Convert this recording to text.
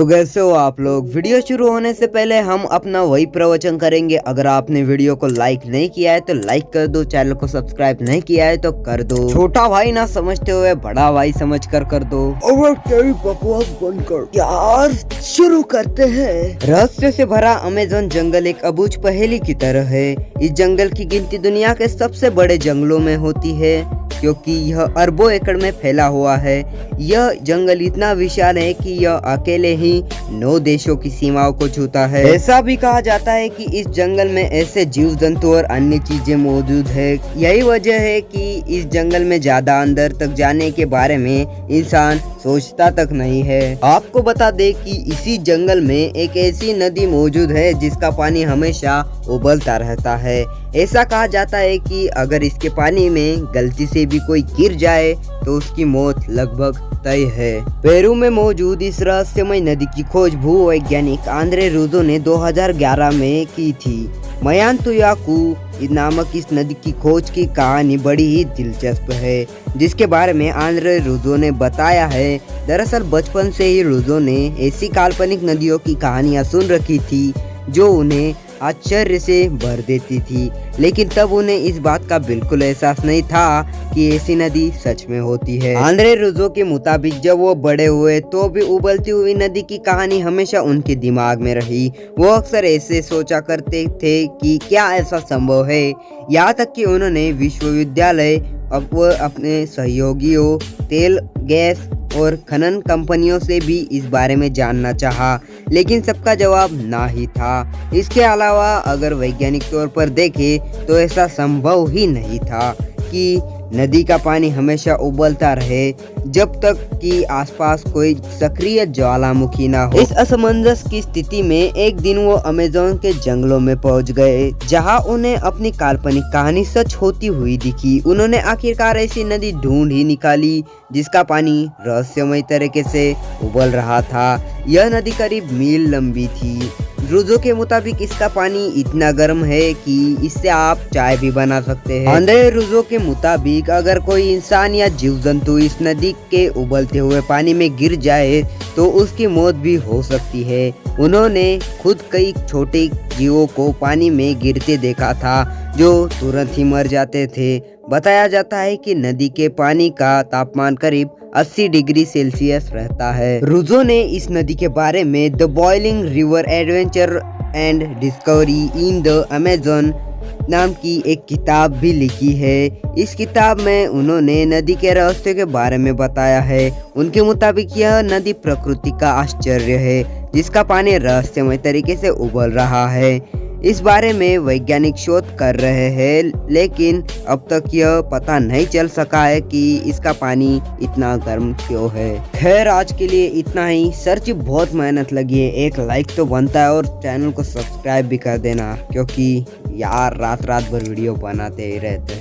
तो कैसे हो आप लोग। वीडियो शुरू होने से पहले हम अपना वही प्रवचन करेंगे। अगर आपने वीडियो को लाइक नहीं किया है तो लाइक कर दो, चैनल को सब्सक्राइब नहीं किया है तो कर दो। छोटा भाई ना समझते हुए बड़ा भाई समझ कर दो। और तेरी बकवास बंद कर यार, शुरू करते हैं। रहस्य से भरा अमेज़न जंगल एक अबूझ पहेली की तरह है। इस जंगल की गिनती दुनिया के सबसे बड़े जंगलों में होती है क्योंकि यह अरबों एकड़ में फैला हुआ है। यह जंगल इतना विशाल है कि यह अकेले ही 9 देशों की सीमाओं को छूता है। ऐसा भी कहा जाता है कि इस जंगल में ऐसे जीव जंतु और अन्य चीजें मौजूद है। यही वजह है कि इस जंगल में ज्यादा अंदर तक जाने के बारे में इंसान सोचता तक नहीं है। आपको बता दे कि इसी जंगल में एक ऐसी नदी मौजूद है जिसका पानी हमेशा उबलता रहता है। ऐसा कहा जाता है कि अगर इसके पानी में गलती से भी कोई गिर जाए तो उसकी मौत लगभग तय है। पेरू में मौजूद इस रहस्यमय नदी की खोज भूवैज्ञानिक आंद्रे रूजो ने 2011 में की थी। मयांतुयाकू नामक इस नदी की खोज की कहानी बड़ी ही दिलचस्प है, जिसके बारे में आंद्रे रूजो ने बताया है। दरअसल बचपन से ही रूजो ने ऐसी काल्पनिक नदियों की कहानियां सुन रखी थी जो उन्हें आश्चर्य से भर देती थी, लेकिन तब उन्हें इस बात का बिल्कुल एहसास नहीं था कि ऐसी नदी सच में होती है। आंद्रे रूजो के मुताबिक जब वो बड़े हुए तो भी उबलती हुई नदी की कहानी हमेशा उनके दिमाग में रही। वो अक्सर ऐसे सोचा करते थे कि क्या ऐसा संभव है। यहाँ तक कि उन्होंने विश्वविद्यालय अपने सहयोगियों, तेल, गैस और खनन कंपनियों से भी इस बारे में जानना चाहा, लेकिन सबका जवाब ना ही था। इसके अलावा अगर वैज्ञानिक तौर पर देखें तो ऐसा संभव ही नहीं था कि नदी का पानी हमेशा उबलता रहे जब तक कि आसपास कोई सक्रिय ज्वालामुखी ना हो। इस असमंजस की स्थिति में एक दिन वो अमेज़न के जंगलों में पहुंच गए, जहां उन्हें अपनी काल्पनिक कहानी सच होती हुई दिखी। उन्होंने आखिरकार ऐसी नदी ढूंढ ही निकाली जिसका पानी रहस्यमय तरीके से उबल रहा था। यह नदी करीब मील लंबी थी। रूजो के मुताबिक इसका पानी इतना गर्म है कि इससे आप चाय भी बना सकते हैं। आंद्रे रूजो के मुताबिक अगर कोई इंसान या जीव जंतु इस नदी के उबलते हुए पानी में गिर जाए तो उसकी मौत भी हो सकती है। उन्होंने खुद कई छोटे जीवों को पानी में गिरते देखा था जो तुरंत ही मर जाते थे। बताया जाता है कि नदी के पानी का तापमान करीब 80 डिग्री सेल्सियस रहता है। रूजो ने इस नदी के बारे में the boiling river adventure and discovery in the Amazon नाम की एक किताब भी लिखी है। इस किताब में उन्होंने नदी के रहस्य के बारे में बताया है। उनके मुताबिक यह नदी प्रकृति का आश्चर्य है जिसका पानी रहस्यमय तरीके से उबल रहा है। इस बारे में वैज्ञानिक शोध कर रहे हैं, लेकिन अब तक यह पता नहीं चल सका है कि इसका पानी इतना गर्म क्यों है। खैर आज के लिए इतना ही। सर्च बहुत मेहनत लगी है, एक लाइक तो बनता है और चैनल को सब्सक्राइब भी कर देना, क्योंकि यार रात भर वीडियो बनाते ही रहते हैं।